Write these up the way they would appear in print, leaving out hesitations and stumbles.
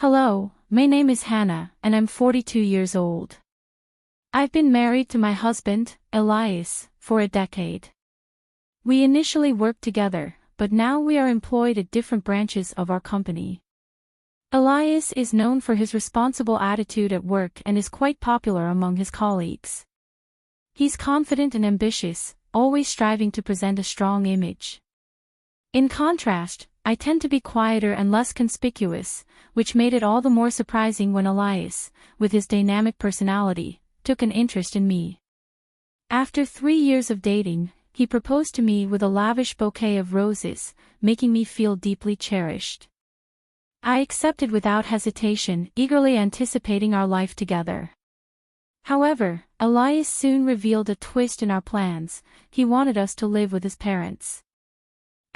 Hello, my name is Hannah, and I'm 42 years old. I've been married to my husband, Elias, for a decade. We initially worked together, but now we are employed at different branches of our company. Elias is known for his responsible attitude at work and is quite popular among his colleagues. He's confident and ambitious, always striving to present a strong image. In contrast, I tend to be quieter and less conspicuous, which made it all the more surprising when Elias, with his dynamic personality, took an interest in me. After 3 years of dating, he proposed to me with a lavish bouquet of roses, making me feel deeply cherished. I accepted without hesitation, eagerly anticipating our life together. However, Elias soon revealed a twist in our plans. He wanted us to live with his parents.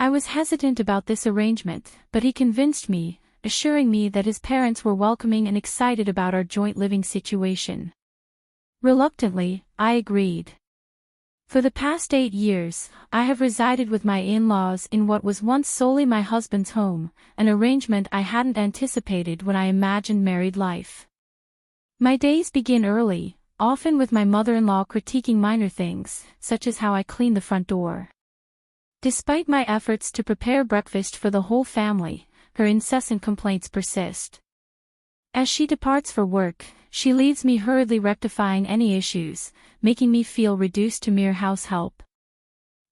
I was hesitant about this arrangement, but he convinced me, assuring me that his parents were welcoming and excited about our joint living situation. Reluctantly, I agreed. For the past 8 years, I have resided with my in-laws in what was once solely my husband's home, an arrangement I hadn't anticipated when I imagined married life. My days begin early, often with my mother-in-law critiquing minor things, such as how I clean the front door. Despite my efforts to prepare breakfast for the whole family, her incessant complaints persist. As she departs for work, she leaves me hurriedly rectifying any issues, making me feel reduced to mere house help.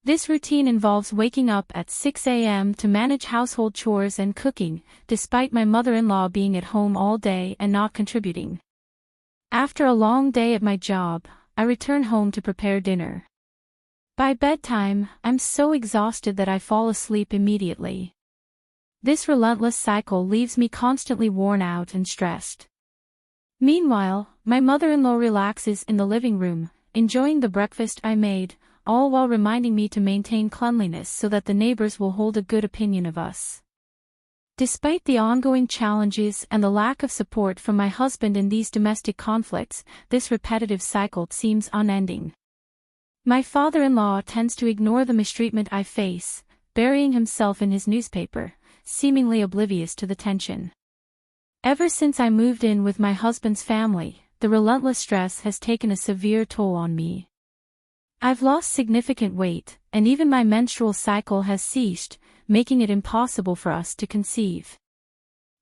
This routine involves waking up at 6 a.m. to manage household chores and cooking, despite my mother-in-law being at home all day and not contributing. After a long day at my job, I return home to prepare dinner. By bedtime, I'm so exhausted that I fall asleep immediately. This relentless cycle leaves me constantly worn out and stressed. Meanwhile, my mother-in-law relaxes in the living room, enjoying the breakfast I made, all while reminding me to maintain cleanliness so that the neighbors will hold a good opinion of us. Despite the ongoing challenges and the lack of support from my husband in these domestic conflicts, this repetitive cycle seems unending. My father-in-law tends to ignore the mistreatment I face, burying himself in his newspaper, seemingly oblivious to the tension. Ever since I moved in with my husband's family, the relentless stress has taken a severe toll on me. I've lost significant weight, and even my menstrual cycle has ceased, making it impossible for us to conceive.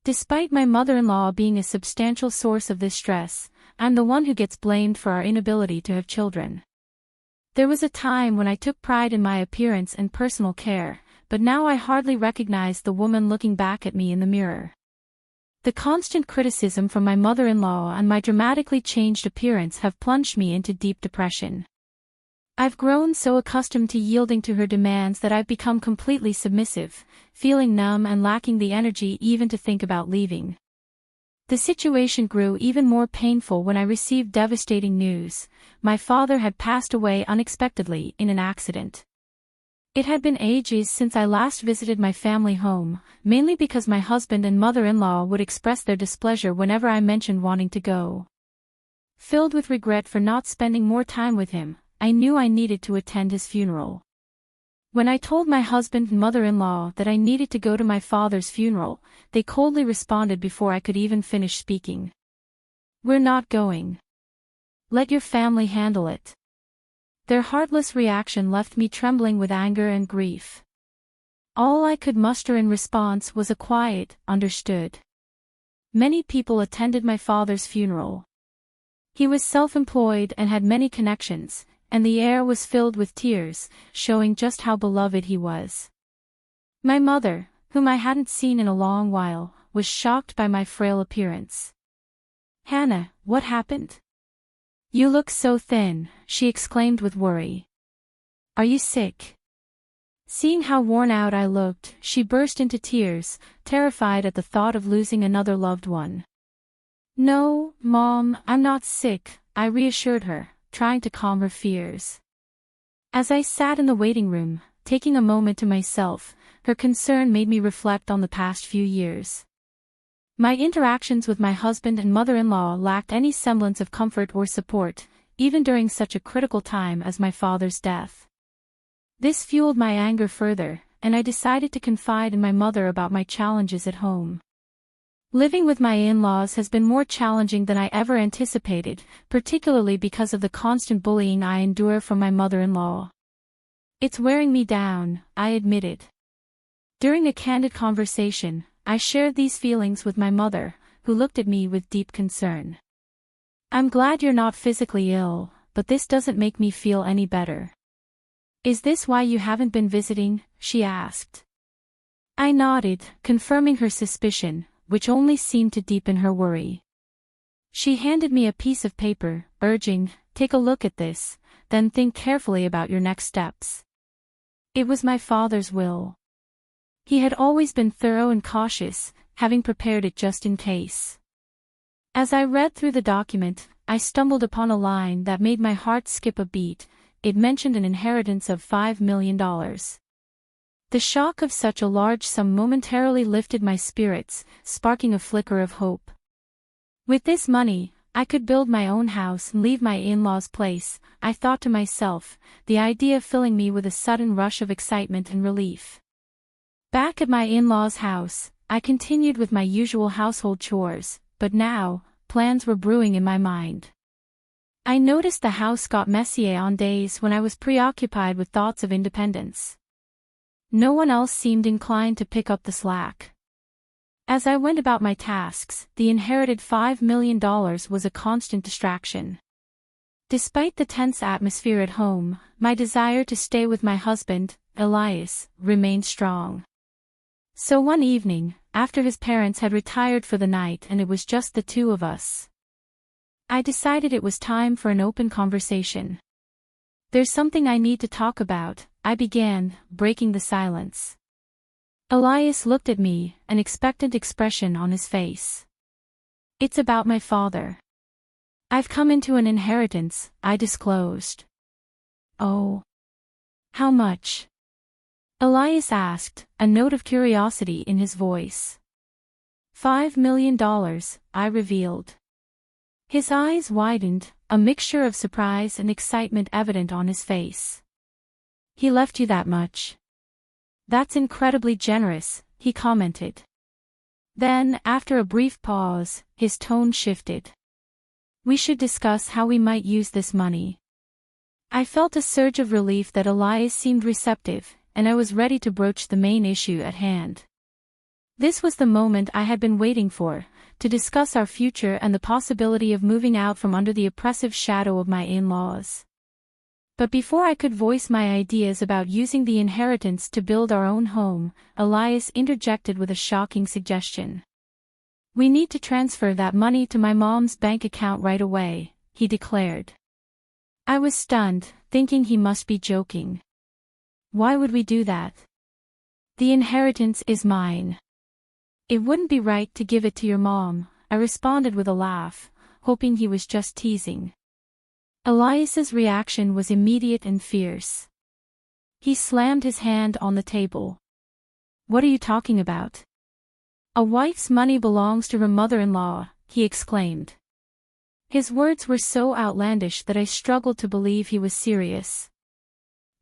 Despite my mother-in-law being a substantial source of this stress, I'm the one who gets blamed for our inability to have children. There was a time when I took pride in my appearance and personal care, but now I hardly recognize the woman looking back at me in the mirror. The constant criticism from my mother-in-law and my dramatically changed appearance have plunged me into deep depression. I've grown so accustomed to yielding to her demands that I've become completely submissive, feeling numb and lacking the energy even to think about leaving. The situation grew even more painful when I received devastating news. My father had passed away unexpectedly in an accident. It had been ages since I last visited my family home, mainly because my husband and mother-in-law would express their displeasure whenever I mentioned wanting to go. Filled with regret for not spending more time with him, I knew I needed to attend his funeral. When I told my husband and mother-in-law that I needed to go to my father's funeral, they coldly responded before I could even finish speaking. "We're not going. Let your family handle it." Their heartless reaction left me trembling with anger and grief. All I could muster in response was a quiet, "Understood." Many people attended my father's funeral. He was self-employed and had many connections, and the air was filled with tears, showing just how beloved he was. My mother, whom I hadn't seen in a long while, was shocked by my frail appearance. "Hannah, what happened? You look so thin," she exclaimed with worry. "Are you sick?" Seeing how worn out I looked, she burst into tears, terrified at the thought of losing another loved one. "No, Mom, I'm not sick," I reassured her, trying to calm her fears. As I sat in the waiting room, taking a moment to myself, her concern made me reflect on the past few years. My interactions with my husband and mother-in-law lacked any semblance of comfort or support, even during such a critical time as my father's death. This fueled my anger further, and I decided to confide in my mother about my challenges at home. Living with my in-laws has been more challenging than I ever anticipated, particularly because of the constant bullying I endure from my mother-in-law. It's wearing me down, I admitted. During a candid conversation, I shared these feelings with my mother, who looked at me with deep concern. "I'm glad you're not physically ill, but this doesn't make me feel any better." "Is this why you haven't been visiting?" she asked. I nodded, confirming her suspicion, which only seemed to deepen her worry. She handed me a piece of paper, urging, "Take a look at this, then think carefully about your next steps." It was my father's will. He had always been thorough and cautious, having prepared it just in case. As I read through the document, I stumbled upon a line that made my heart skip a beat. It mentioned an inheritance of $5 million. The shock of such a large sum momentarily lifted my spirits, sparking a flicker of hope. With this money, I could build my own house and leave my in-laws' place, I thought to myself, the idea filling me with a sudden rush of excitement and relief. Back at my in-laws' house, I continued with my usual household chores, but now, plans were brewing in my mind. I noticed the house got messier on days when I was preoccupied with thoughts of independence. No one else seemed inclined to pick up the slack. As I went about my tasks, the inherited $5 million was a constant distraction. Despite the tense atmosphere at home, my desire to stay with my husband, Elias, remained strong. So one evening, after his parents had retired for the night and it was just the two of us, I decided it was time for an open conversation. "There's something I need to talk about," I began, breaking the silence. Elias looked at me, an expectant expression on his face. "It's about my father. I've come into an inheritance," I disclosed. "Oh. How much?" Elias asked, a note of curiosity in his voice. $5 million, I revealed. His eyes widened, a mixture of surprise and excitement evident on his face. "He left you that much? That's incredibly generous," he commented. Then, after a brief pause, his tone shifted. "We should discuss how we might use this money." I felt a surge of relief that Elias seemed receptive, and I was ready to broach the main issue at hand. This was the moment I had been waiting for, to discuss our future and the possibility of moving out from under the oppressive shadow of my in-laws. But before I could voice my ideas about using the inheritance to build our own home, Elias interjected with a shocking suggestion. "We need to transfer that money to my mom's bank account right away," he declared. I was stunned, thinking he must be joking. "Why would we do that? The inheritance is mine." "It wouldn't be right to give it to your mom," I responded with a laugh, hoping he was just teasing. Elias's reaction was immediate and fierce. He slammed his hand on the table. "What are you talking about? A wife's money belongs to her mother-in-law," he exclaimed. His words were so outlandish that I struggled to believe he was serious.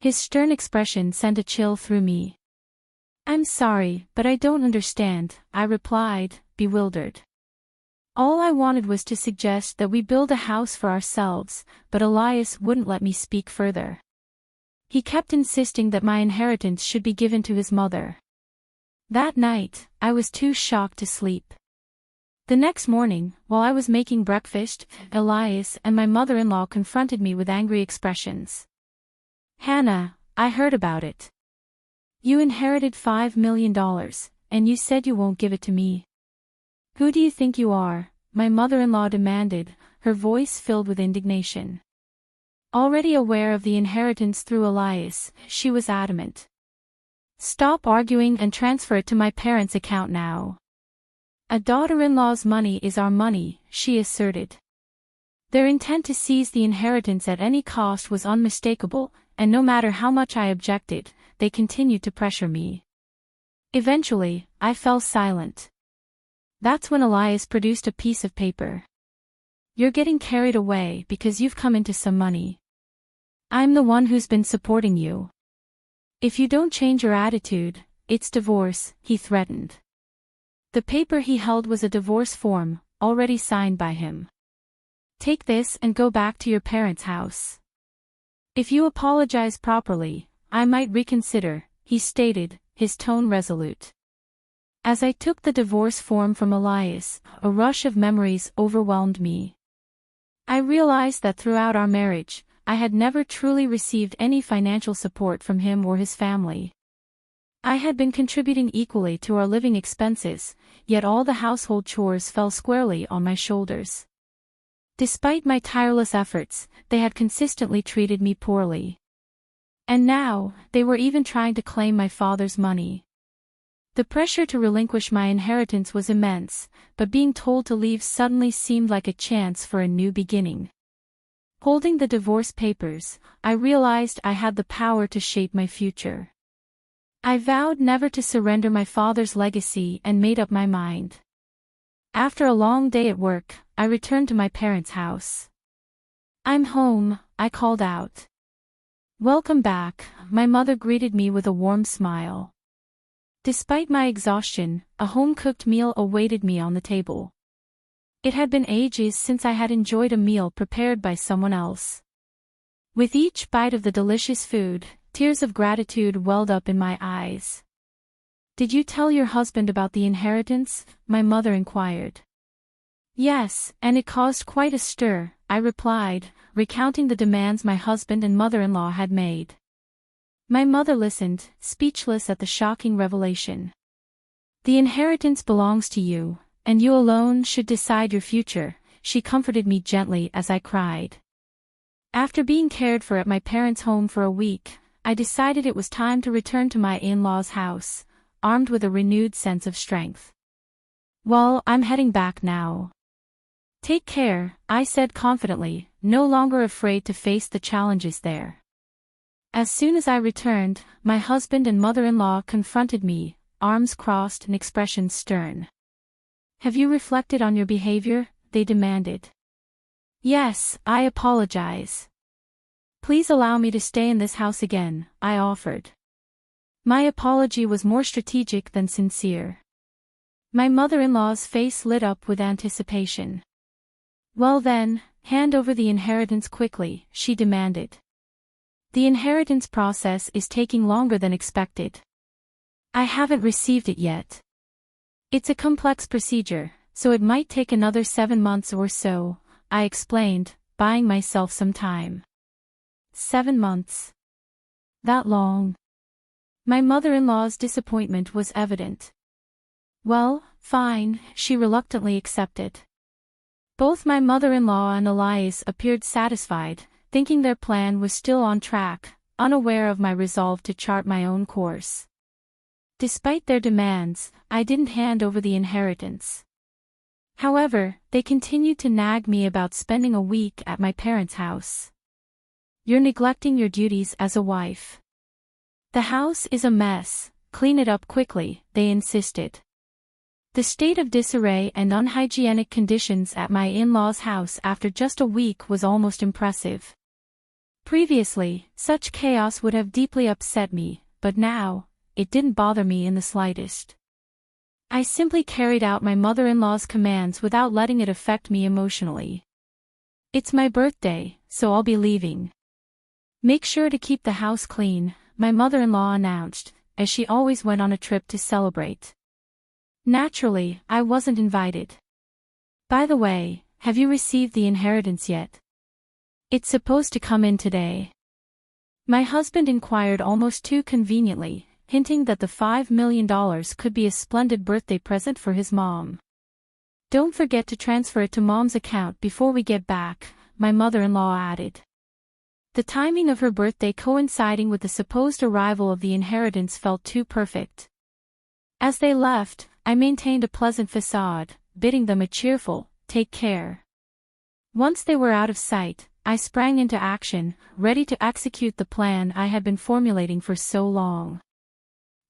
His stern expression sent a chill through me. "I'm sorry, but I don't understand," I replied, bewildered. All I wanted was to suggest that we build a house for ourselves, but Elias wouldn't let me speak further. He kept insisting that my inheritance should be given to his mother. That night, I was too shocked to sleep. The next morning, while I was making breakfast, Elias and my mother-in-law confronted me with angry expressions. "Hannah, I heard about it. You inherited $5 million, and you said you won't give it to me. Who do you think you are?" my mother-in-law demanded, her voice filled with indignation. Already aware of the inheritance through Elias, she was adamant. "Stop arguing and transfer it to my parents' account now. A daughter-in-law's money is our money," she asserted. Their intent to seize the inheritance at any cost was unmistakable, and no matter how much I objected, they continued to pressure me. Eventually, I fell silent. That's when Elias produced a piece of paper. "You're getting carried away because you've come into some money. I'm the one who's been supporting you. If you don't change your attitude, it's divorce," he threatened. The paper he held was a divorce form, already signed by him. Take this and go back to your parents' house. If you apologize properly, I might reconsider, he stated, his tone resolute. As I took the divorce form from Elias, a rush of memories overwhelmed me. I realized that throughout our marriage, I had never truly received any financial support from him or his family. I had been contributing equally to our living expenses, yet all the household chores fell squarely on my shoulders. Despite my tireless efforts, they had consistently treated me poorly. And now, they were even trying to claim my father's money. The pressure to relinquish my inheritance was immense, but being told to leave suddenly seemed like a chance for a new beginning. Holding the divorce papers, I realized I had the power to shape my future. I vowed never to surrender my father's legacy and made up my mind. After a long day at work, I returned to my parents' house. "I'm home," I called out. "Welcome back," my mother greeted me with a warm smile. Despite my exhaustion, a home-cooked meal awaited me on the table. It had been ages since I had enjoyed a meal prepared by someone else. With each bite of the delicious food, tears of gratitude welled up in my eyes. "Did you tell your husband about the inheritance?" my mother inquired. "Yes, and it caused quite a stir," I replied, recounting the demands my husband and mother-in-law had made. My mother listened, speechless at the shocking revelation. "The inheritance belongs to you, and you alone should decide your future," she comforted me gently as I cried. After being cared for at my parents' home for a week, I decided it was time to return to my in-laws' house, armed with a renewed sense of strength. "Well, I'm heading back now." "Take care," I said confidently, no longer afraid to face the challenges there. As soon as I returned, my husband and mother-in-law confronted me, arms crossed and expressions stern. "Have you reflected on your behavior?" they demanded. "Yes, I apologize. Please allow me to stay in this house again," I offered. My apology was more strategic than sincere. My mother-in-law's face lit up with anticipation. "Well then, hand over the inheritance quickly," she demanded. "The inheritance process is taking longer than expected. I haven't received it yet. It's a complex procedure, so it might take another 7 months or so," I explained, buying myself some time. 7 months? That long? My mother-in-law's disappointment was evident. "Well, fine," she reluctantly accepted. Both my mother-in-law and Elias appeared satisfied, thinking their plan was still on track, unaware of my resolve to chart my own course. Despite their demands, I didn't hand over the inheritance. However, they continued to nag me about spending a week at my parents' house. "You're neglecting your duties as a wife. The house is a mess, clean it up quickly," they insisted. The state of disarray and unhygienic conditions at my in-laws' house after just a week was almost impressive. Previously, such chaos would have deeply upset me, but now, it didn't bother me in the slightest. I simply carried out my mother-in-law's commands without letting it affect me emotionally. "It's my birthday, so I'll be leaving. Make sure to keep the house clean," my mother-in-law announced, as she always went on a trip to celebrate. Naturally, I wasn't invited. "By the way, have you received the inheritance yet? It's supposed to come in today." My husband inquired almost too conveniently, hinting that the $5 million could be a splendid birthday present for his mom. "Don't forget to transfer it to Mom's account before we get back," my mother-in-law added. The timing of her birthday coinciding with the supposed arrival of the inheritance felt too perfect. As they left, I maintained a pleasant facade, bidding them a cheerful, "Take care." Once they were out of sight, I sprang into action, ready to execute the plan I had been formulating for so long.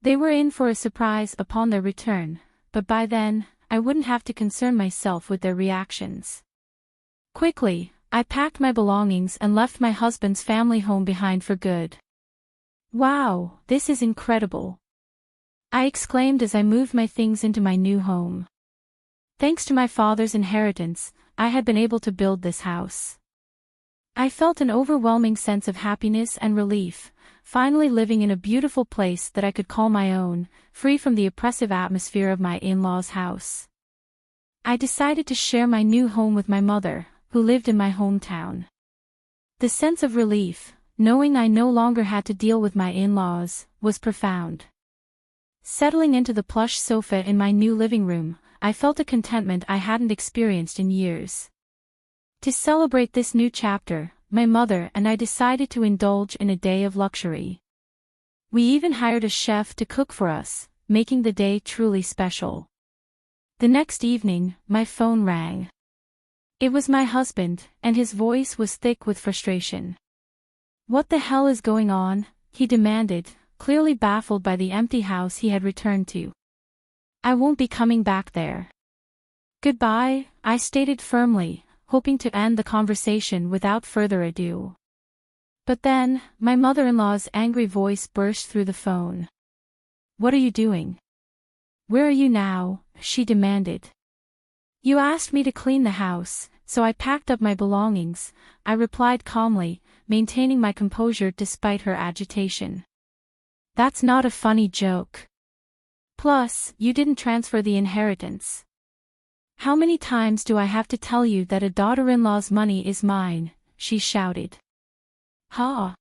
They were in for a surprise upon their return, but by then, I wouldn't have to concern myself with their reactions. Quickly, I packed my belongings and left my husband's family home behind for good. "Wow, this is incredible. I exclaimed as I moved my things into my new home. Thanks to my father's inheritance, I had been able to build this house. I felt an overwhelming sense of happiness and relief, finally living in a beautiful place that I could call my own, free from the oppressive atmosphere of my in-laws' house. I decided to share my new home with my mother, who lived in my hometown. The sense of relief, knowing I no longer had to deal with my in-laws, was profound. Settling into the plush sofa in my new living room, I felt a contentment I hadn't experienced in years. To celebrate this new chapter, my mother and I decided to indulge in a day of luxury. We even hired a chef to cook for us, making the day truly special. The next evening, my phone rang. It was my husband, and his voice was thick with frustration. "What the hell is going on?" he demanded, clearly baffled by the empty house he had returned to. "I won't be coming back there." "Goodbye," I stated firmly, hoping to end the conversation without further ado. But then, my mother-in-law's angry voice burst through the phone. "What are you doing? Where are you now?" she demanded. "You asked me to clean the house, so I packed up my belongings," I replied calmly, maintaining my composure despite her agitation. "That's not a funny joke. Plus, you didn't transfer the inheritance. How many times do I have to tell you that a daughter-in-law's money is mine?" she shouted. "Huh?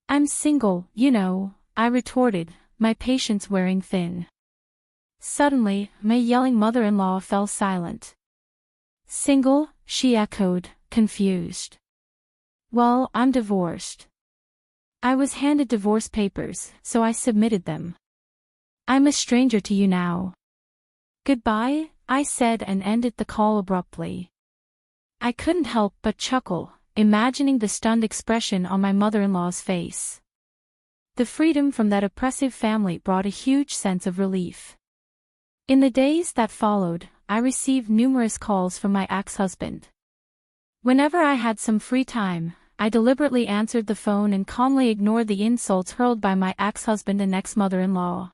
I'm single, you know," I retorted, my patience wearing thin. Suddenly, my yelling mother-in-law fell silent. "Single?" she echoed, confused. "Well, I'm divorced." I was handed divorce papers, so I submitted them. "I'm a stranger to you now. Goodbye," I said and ended the call abruptly. I couldn't help but chuckle, imagining the stunned expression on my mother-in-law's face. The freedom from that oppressive family brought a huge sense of relief. In the days that followed, I received numerous calls from my ex-husband. Whenever I had some free time, I deliberately answered the phone and calmly ignored the insults hurled by my ex-husband and ex-mother-in-law.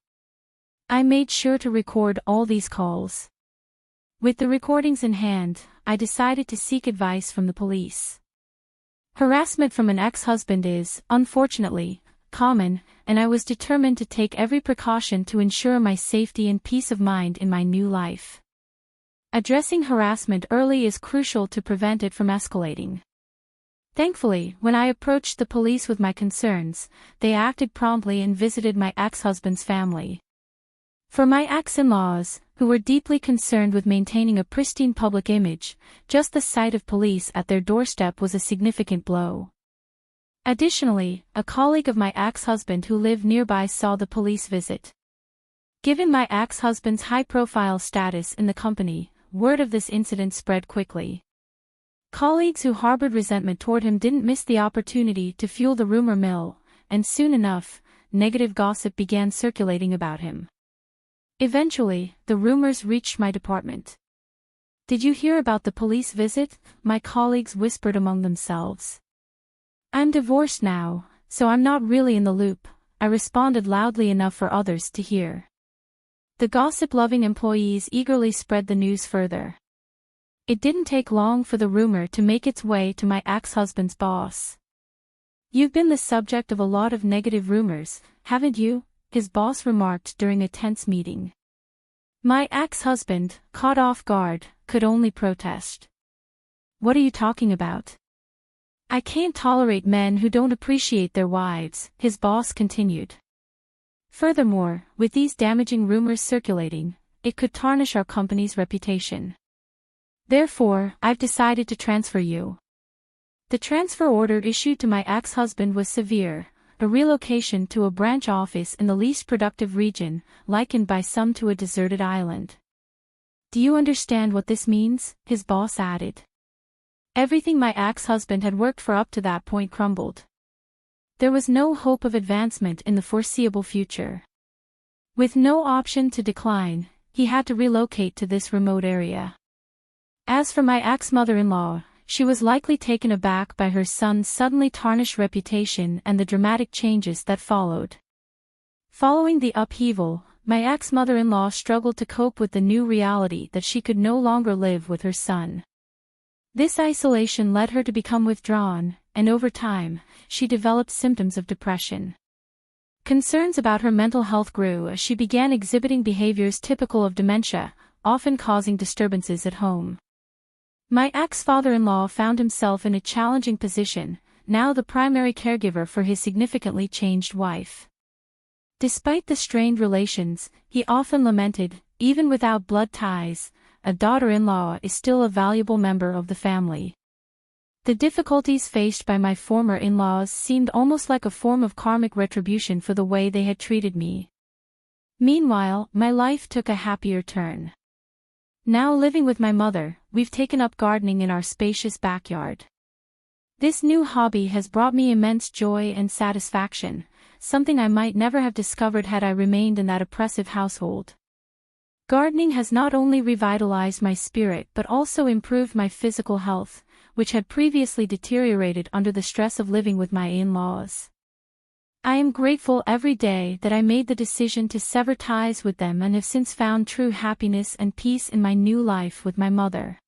I made sure to record all these calls. With the recordings in hand, I decided to seek advice from the police. Harassment from an ex-husband is, unfortunately, common, and I was determined to take every precaution to ensure my safety and peace of mind in my new life. Addressing harassment early is crucial to prevent it from escalating. Thankfully, when I approached the police with my concerns, they acted promptly and visited my ex-husband's family. For my ex-in-laws, who were deeply concerned with maintaining a pristine public image, just the sight of police at their doorstep was a significant blow. Additionally, a colleague of my ex-husband who lived nearby saw the police visit. Given my ex-husband's high-profile status in the company, word of this incident spread quickly. Colleagues who harbored resentment toward him didn't miss the opportunity to fuel the rumor mill, and soon enough, negative gossip began circulating about him. Eventually, the rumors reached my department. "Did you hear about the police visit?" my colleagues whispered among themselves. "I'm divorced now, so I'm not really in the loop," I responded loudly enough for others to hear. The gossip-loving employees eagerly spread the news further. It didn't take long for the rumor to make its way to my ex-husband's boss. "You've been the subject of a lot of negative rumors, haven't you?" his boss remarked during a tense meeting. My ex-husband, caught off guard, could only protest. "What are you talking about? I can't tolerate men who don't appreciate their wives," his boss continued. "Furthermore, with these damaging rumors circulating, it could tarnish our company's reputation. Therefore, I've decided to transfer you." The transfer order issued to my ex-husband was severe, a relocation to a branch office in the least productive region, likened by some to a deserted island. "Do you understand what this means?" his boss added. Everything my ex-husband had worked for up to that point crumbled. There was no hope of advancement in the foreseeable future. With no option to decline, he had to relocate to this remote area. As for my ex-mother-in-law, she was likely taken aback by her son's suddenly tarnished reputation and the dramatic changes that followed. Following the upheaval, my ex-mother-in-law struggled to cope with the new reality that she could no longer live with her son. This isolation led her to become withdrawn, and over time, she developed symptoms of depression. Concerns about her mental health grew as she began exhibiting behaviors typical of dementia, often causing disturbances at home. My ex-father-in-law found himself in a challenging position, now the primary caregiver for his significantly changed wife. Despite the strained relations, he often lamented, even without blood ties, a daughter-in-law is still a valuable member of the family. The difficulties faced by my former in-laws seemed almost like a form of karmic retribution for the way they had treated me. Meanwhile, my life took a happier turn. Now living with my mother, we've taken up gardening in our spacious backyard. This new hobby has brought me immense joy and satisfaction, something I might never have discovered had I remained in that oppressive household. Gardening has not only revitalized my spirit but also improved my physical health, which had previously deteriorated under the stress of living with my in-laws. I am grateful every day that I made the decision to sever ties with them and have since found true happiness and peace in my new life with my mother.